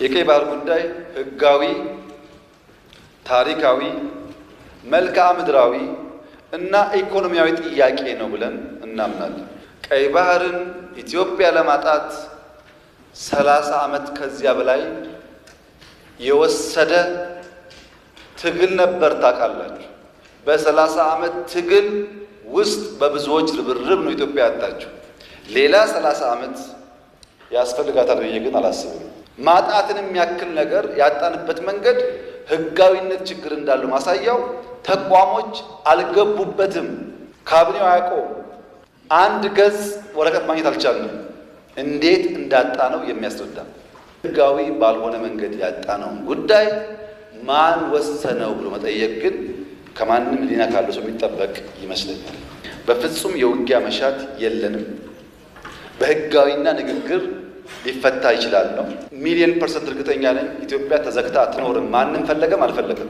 የቀይ ባህር ጉዳይ ህጋዊ፣ ታሪካዊ፣ መልክዓ ምድራዊ እና ኢኮኖሚያዊ ጥያቄ ነው ብለን እናምናለን። ቀይ ባህርን ኢትዮጵያ ለማጣት 30 ዓመት ከዚያ በላይ የወሰደ ትግል ነበር። ታውቃላችሁ። በ30 ዓመት ትግል ውስጥ በብዙዎች ርብርብ ነው ኢትዮጵያ ያጣችው። ሌላ 30 ዓመት ያስፈልጋታል ብዬ ግን አላስብም። ማጣትን የሚያክል ነገር ያጣንበት መንገድ ህጋዊነት ችግር እንዳለው ማሳያው ተቋሞች አልገቡበትም። ካቢኔው አያውቀውም። አንድ ገጽ ወረቀት ማግኘት አልቻልንም። እንዴት እንዳጣ ነው የሚያስረዳ። ህጋዊ ባልሆነ መንገድ ያጣነውን ጉዳይ ማን ወሰነው ብሎ መጠየቅ ግን ከማንም ሊና ካለው ሰው የሚጠበቅ ይመስለኛል። በፍጹም የውጊያ መሻት የለንም። በህጋዊና ንግግር ሊፈታ ይችላል ነው። ሚሊዮን% እርግጠኛ ነኝ ኢትዮጵያ ተዘግታ አትኖርም። ማንም ፈለገም አልፈለገም።